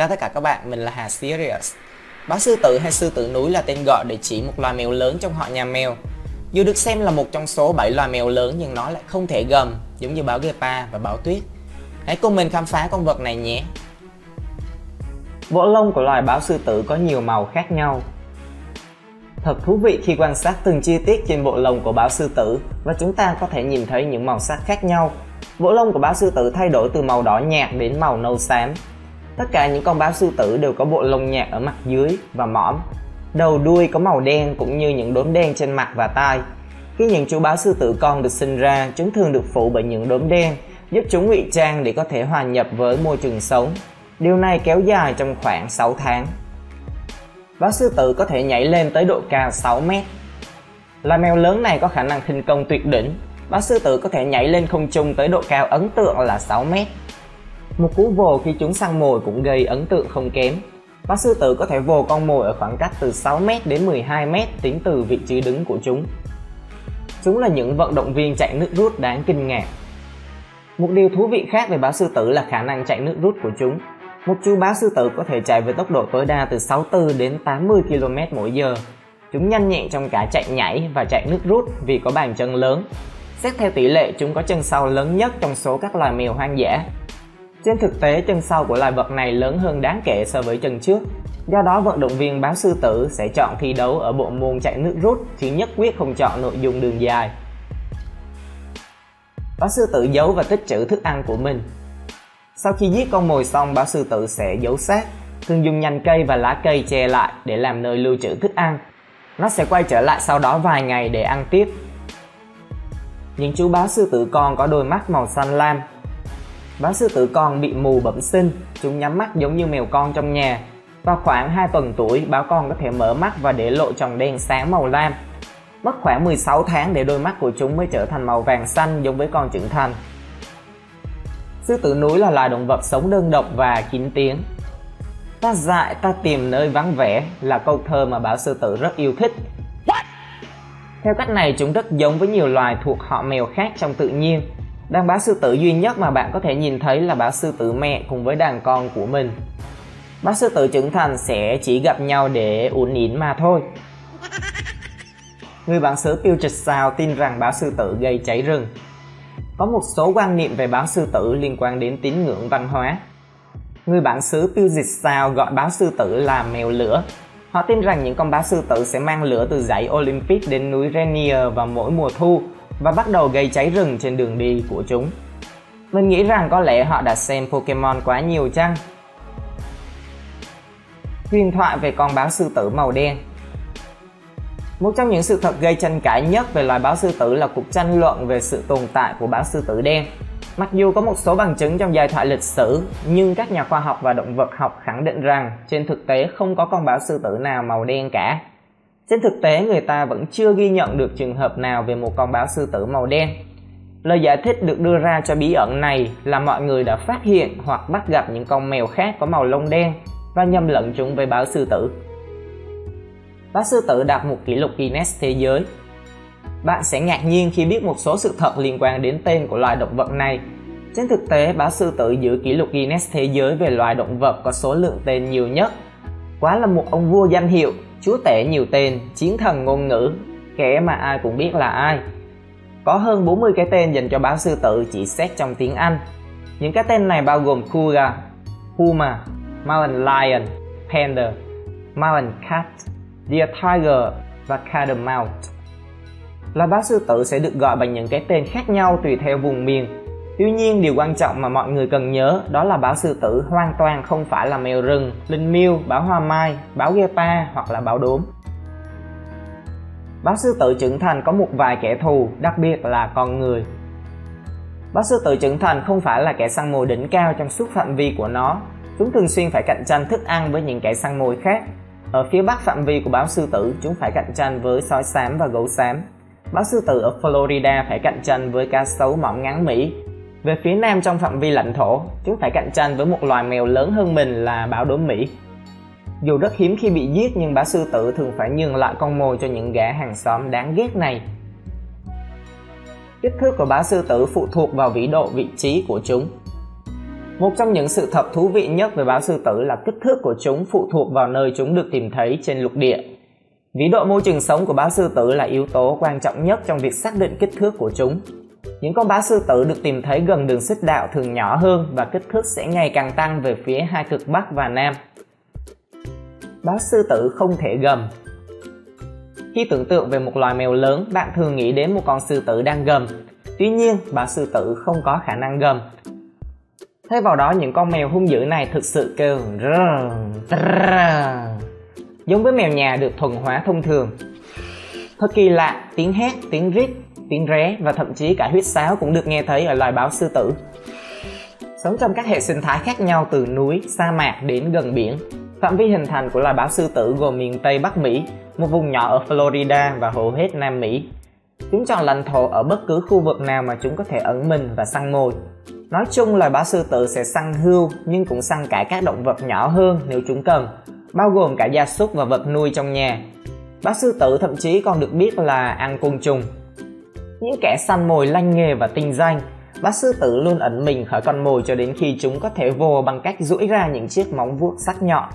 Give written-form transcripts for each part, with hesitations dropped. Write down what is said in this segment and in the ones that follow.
Chào tất cả các bạn, mình là Hà Sirius. Báo sư tử hay sư tử núi là tên gọi để chỉ một loài mèo lớn trong họ nhà mèo. Dù được xem là một trong số 7 loài mèo lớn nhưng nó lại không thể gầm giống như báo Gepa và báo tuyết. Hãy cùng mình khám phá con vật này nhé. Bộ lông của loài báo sư tử có nhiều màu khác nhau. Thật thú vị khi quan sát từng chi tiết trên bộ lông của báo sư tử và chúng ta có thể nhìn thấy những màu sắc khác nhau. Bộ lông của báo sư tử thay đổi từ màu đỏ nhạt đến màu nâu xám. Tất cả những con báo sư tử đều có bộ lông nhạt ở mặt dưới và mõm. Đầu đuôi có màu đen cũng như những đốm đen trên mặt và tai. Khi những chú báo sư tử con được sinh ra, chúng thường được phủ bởi những đốm đen, giúp chúng ngụy trang để có thể hòa nhập với môi trường sống. Điều này kéo dài trong khoảng 6 tháng. Báo sư tử có thể nhảy lên tới độ cao 6 mét. Loài mèo lớn này có khả năng khinh công tuyệt đỉnh. Báo sư tử có thể nhảy lên không trung tới độ cao ấn tượng là 6 mét. Một cú vồ khi chúng săn mồi cũng gây ấn tượng không kém. Báo sư tử có thể vồ con mồi ở khoảng cách từ 6 mét đến 12 mét tính từ vị trí đứng của chúng. Chúng là những vận động viên chạy nước rút đáng kinh ngạc. Một điều thú vị khác về báo sư tử là khả năng chạy nước rút của chúng. Một chú báo sư tử có thể chạy với tốc độ tối đa từ 64 đến 80 km/h. Chúng nhanh nhẹn trong cả chạy nhảy và chạy nước rút vì có bàn chân lớn. Xét theo tỷ lệ, chúng có chân sau lớn nhất trong số các loài mèo hoang dã. Trên thực tế, chân sau của loài vật này lớn hơn đáng kể so với chân trước. Do đó, vận động viên báo sư tử sẽ chọn thi đấu ở bộ môn chạy nước rút chứ nhất quyết không chọn nội dung đường dài. Báo sư tử giấu và tích trữ thức ăn của mình. Sau khi giết con mồi xong, báo sư tử sẽ giấu xác, thường dùng nhành cây và lá cây che lại để làm nơi lưu trữ thức ăn. Nó sẽ quay trở lại sau đó vài ngày để ăn tiếp. Những chú báo sư tử con có đôi mắt màu xanh lam. Báo sư tử con bị mù bẩm sinh, chúng nhắm mắt giống như mèo con trong nhà. Vào khoảng 2 tuần tuổi, báo con có thể mở mắt và để lộ tròng đen sáng màu lam. Mất khoảng 16 tháng để đôi mắt của chúng mới trở thành màu vàng xanh giống với con trưởng thành. Sư tử núi là loài động vật sống đơn độc và kín tiếng. Ta dại, ta tìm nơi vắng vẻ là câu thơ mà báo sư tử rất yêu thích. Theo cách này, chúng rất giống với nhiều loài thuộc họ mèo khác trong tự nhiên. Đàn báo sư tử duy nhất mà bạn có thể nhìn thấy là báo sư tử mẹ cùng với đàn con của mình. Báo sư tử trưởng thành sẽ chỉ gặp nhau để uốn ịn mà thôi. Người bản xứ Puget Sound tin rằng báo sư tử gây cháy rừng. Có một số quan niệm về báo sư tử liên quan đến tín ngưỡng văn hóa. Người bản xứ Puget Sound gọi báo sư tử là mèo lửa. Họ tin rằng những con báo sư tử sẽ mang lửa từ dãy Olympic đến núi Rainier vào mỗi mùa thu và bắt đầu gây cháy rừng trên đường đi của chúng. Mình nghĩ rằng có lẽ họ đã xem Pokemon quá nhiều chăng? Huyền thoại về con báo sư tử màu đen. Một trong những sự thật gây tranh cãi nhất về loài báo sư tử là cuộc tranh luận về sự tồn tại của báo sư tử đen. Mặc dù có một số bằng chứng trong giai thoại lịch sử, nhưng các nhà khoa học và động vật học khẳng định rằng trên thực tế không có con báo sư tử nào màu đen cả. Trên thực tế, người ta vẫn chưa ghi nhận được trường hợp nào về một con báo sư tử màu đen. Lời giải thích được đưa ra cho bí ẩn này là mọi người đã phát hiện hoặc bắt gặp những con mèo khác có màu lông đen và nhầm lẫn chúng với báo sư tử. Báo sư tử đạt một kỷ lục Guinness thế giới. Bạn sẽ ngạc nhiên khi biết một số sự thật liên quan đến tên của loài động vật này. Trên thực tế, báo sư tử giữ kỷ lục Guinness thế giới về loài động vật có số lượng tên nhiều nhất. Quá là một ông vua danh hiệu, chúa tể nhiều tên, chiến thần ngôn ngữ, kẻ mà ai cũng biết là ai. Có hơn 40 cái tên dành cho báo sư tử chỉ xét trong tiếng Anh. Những cái tên này bao gồm Cougar, Puma, Mountain Lion, Panther, Mountain Cat, Deer Tiger và Catamount. Loài báo sư tử sẽ được gọi bằng những cái tên khác nhau tùy theo vùng miền. Tuy nhiên, điều quan trọng mà mọi người cần nhớ đó là báo sư tử hoàn toàn không phải là mèo rừng, linh miêu, báo hoa mai, báo Gepa hoặc là báo đốm. Báo sư tử trưởng thành có một vài kẻ thù, đặc biệt là con người. Báo sư tử trưởng thành không phải là kẻ săn mồi đỉnh cao trong suốt phạm vi của nó. Chúng thường xuyên phải cạnh tranh thức ăn với những kẻ săn mồi khác. Ở phía bắc phạm vi của báo sư tử, chúng phải cạnh tranh với sói xám và gấu xám. Báo sư tử ở Florida phải cạnh tranh với cá sấu mõm ngắn Mỹ. Về phía nam trong phạm vi lãnh thổ, chúng phải cạnh tranh với một loài mèo lớn hơn mình là báo đốm Mỹ. Dù rất hiếm khi bị giết nhưng báo sư tử thường phải nhường lại con mồi cho những gã hàng xóm đáng ghét này. Kích thước của báo sư tử phụ thuộc vào vĩ độ vị trí của chúng. Một trong những sự thật thú vị nhất về báo sư tử là kích thước của chúng phụ thuộc vào nơi chúng được tìm thấy trên lục địa. Vĩ độ môi trường sống của báo sư tử là yếu tố quan trọng nhất trong việc xác định kích thước của chúng. Những con báo sư tử được tìm thấy gần đường xích đạo thường nhỏ hơn và kích thước sẽ ngày càng tăng về phía hai cực Bắc và Nam. Báo sư tử không thể gầm. Khi tưởng tượng về một loài mèo lớn, bạn thường nghĩ đến một con sư tử đang gầm. Tuy nhiên, báo sư tử không có khả năng gầm. Thay vào đó, những con mèo hung dữ này thực sự kêu giống với mèo nhà được thuần hóa thông thường. Thật kỳ lạ, tiếng hét, tiếng rít, tiếng ré và thậm chí cả huýt sáo cũng được nghe thấy ở loài báo sư tử. Sống trong các hệ sinh thái khác nhau từ núi, sa mạc đến gần biển. Phạm vi hình thành của loài báo sư tử gồm miền Tây Bắc Mỹ, một vùng nhỏ ở Florida và hầu hết Nam Mỹ. Chúng chọn lãnh thổ ở bất cứ khu vực nào mà chúng có thể ẩn mình và săn mồi. Nói chung, loài báo sư tử sẽ săn hươu nhưng cũng săn cả các động vật nhỏ hơn nếu chúng cần, bao gồm cả gia súc và vật nuôi trong nhà. Báo sư tử thậm chí còn được biết là ăn côn trùng. Những kẻ săn mồi lanh nghề và tinh danh, báo sư tử luôn ẩn mình khỏi con mồi cho đến khi chúng có thể vồ bằng cách duỗi ra những chiếc móng vuốt sắc nhọn.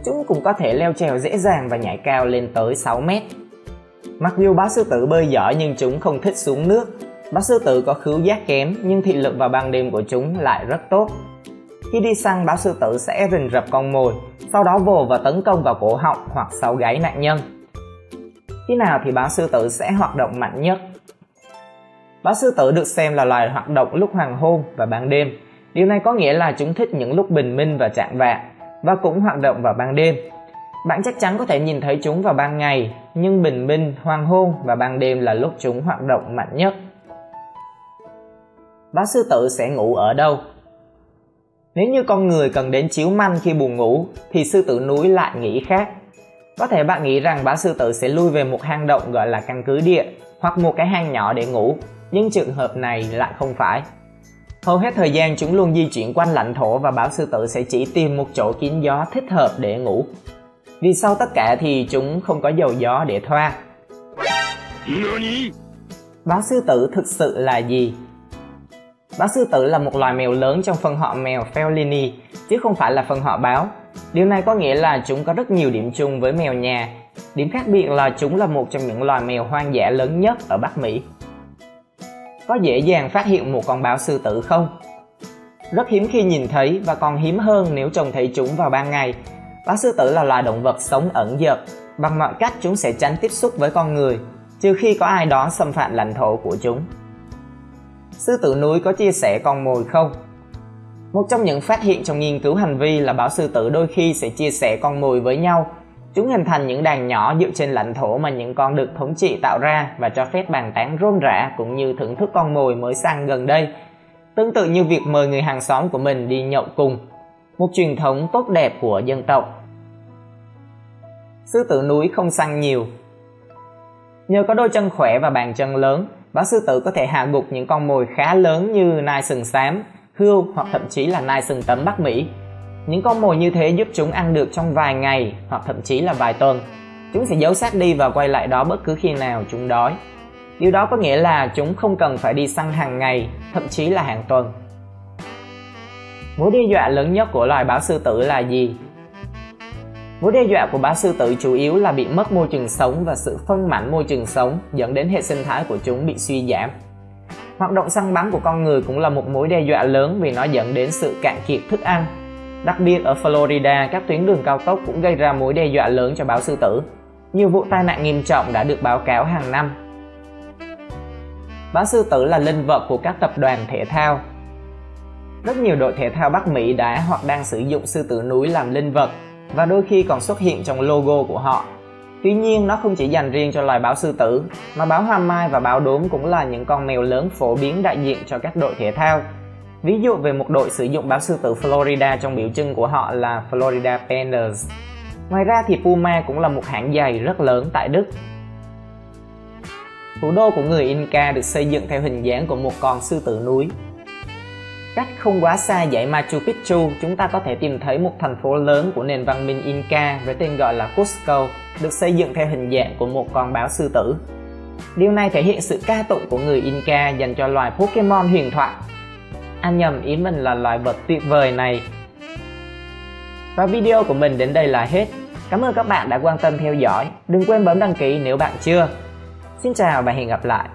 Chúng cũng có thể leo trèo dễ dàng và nhảy cao lên tới 6 mét. Mặc dù báo sư tử bơi giỏi nhưng chúng không thích xuống nước. Báo sư tử có khứu giác kém nhưng thị lực vào ban đêm của chúng lại rất tốt. Khi đi săn, báo sư tử sẽ rình rập con mồi, sau đó vồ và tấn công vào cổ họng hoặc sau gáy nạn nhân. Khi nào thì báo sư tử sẽ hoạt động mạnh nhất? Báo sư tử được xem là loài hoạt động lúc hoàng hôn và ban đêm. Điều này có nghĩa là chúng thích những lúc bình minh và chạng vạng, và cũng hoạt động vào ban đêm. Bạn chắc chắn có thể nhìn thấy chúng vào ban ngày, nhưng bình minh, hoàng hôn và ban đêm là lúc chúng hoạt động mạnh nhất. Báo sư tử sẽ ngủ ở đâu? Nếu như con người cần đến chiếu manh khi buồn ngủ, thì sư tử núi lại nghĩ khác. Có thể bạn nghĩ rằng báo sư tử sẽ lui về một hang động gọi là căn cứ địa, hoặc một cái hang nhỏ để ngủ, nhưng trường hợp này lại không phải. Hầu hết thời gian chúng luôn di chuyển quanh lãnh thổ và báo sư tử sẽ chỉ tìm một chỗ kín gió thích hợp để ngủ. Vì sau tất cả thì chúng không có dầu gió để thoa. Báo sư tử thực sự là gì? Báo sư tử là một loài mèo lớn trong phân họ mèo Feline, chứ không phải là phân họ báo. Điều này có nghĩa là chúng có rất nhiều điểm chung với mèo nhà. Điểm khác biệt là chúng là một trong những loài mèo hoang dã lớn nhất ở Bắc Mỹ. Có dễ dàng phát hiện một con báo sư tử không? Rất hiếm khi nhìn thấy và còn hiếm hơn nếu trông thấy chúng vào ban ngày. Báo sư tử là loài động vật sống ẩn dật. Bằng mọi cách chúng sẽ tránh tiếp xúc với con người, trừ khi có ai đó xâm phạm lãnh thổ của chúng. Sư tử núi có chia sẻ con mồi không? Một trong những phát hiện trong nghiên cứu hành vi là báo sư tử đôi khi sẽ chia sẻ con mồi với nhau. Chúng hình thành những đàn nhỏ dựa trên lãnh thổ mà những con được thống trị tạo ra và cho phép bàn tán rôm rả cũng như thưởng thức con mồi mới săn gần đây. Tương tự như việc mời người hàng xóm của mình đi nhậu cùng, một truyền thống tốt đẹp của dân tộc. Sư tử núi không săn nhiều. Nhờ có đôi chân khỏe và bàn chân lớn, báo sư tử có thể hạ gục những con mồi khá lớn như nai sừng xám, hươu hoặc thậm chí là nai sừng tấm Bắc Mỹ. Những con mồi như thế giúp chúng ăn được trong vài ngày hoặc thậm chí là vài tuần. Chúng sẽ giấu xác đi và quay lại đó bất cứ khi nào chúng đói. Điều đó có nghĩa là chúng không cần phải đi săn hàng ngày, thậm chí là hàng tuần. Mối đe dọa lớn nhất của loài báo sư tử là gì? Mối đe dọa của báo sư tử chủ yếu là bị mất môi trường sống và sự phân mảnh môi trường sống, dẫn đến hệ sinh thái của chúng bị suy giảm. Hoạt động săn bắn của con người cũng là một mối đe dọa lớn vì nó dẫn đến sự cạn kiệt thức ăn. Đặc biệt ở Florida, các tuyến đường cao tốc cũng gây ra mối đe dọa lớn cho báo sư tử. Nhiều vụ tai nạn nghiêm trọng đã được báo cáo hàng năm. Báo sư tử là linh vật của các tập đoàn thể thao. Rất nhiều đội thể thao Bắc Mỹ đã hoặc đang sử dụng sư tử núi làm linh vật và đôi khi còn xuất hiện trong logo của họ. Tuy nhiên, nó không chỉ dành riêng cho loài báo sư tử, mà báo hoa mai và báo đốm cũng là những con mèo lớn phổ biến đại diện cho các đội thể thao. Ví dụ về một đội sử dụng báo sư tử Florida trong biểu trưng của họ là Florida Panthers. Ngoài ra thì Puma cũng là một hãng giày rất lớn tại Đức. Thủ đô của người Inca được xây dựng theo hình dáng của một con sư tử núi. Cách không quá xa dãy Machu Picchu, chúng ta có thể tìm thấy một thành phố lớn của nền văn minh Inca với tên gọi là Cusco, được xây dựng theo hình dạng của một con báo sư tử. Điều này thể hiện sự ca tụng của người Inca dành cho loài Pokemon huyền thoại. nhầm, ý mình là loài vật tuyệt vời này. Và video của mình đến đây là hết. Cảm ơn các bạn đã quan tâm theo dõi. Đừng quên bấm đăng ký nếu bạn chưa. Xin chào và hẹn gặp lại.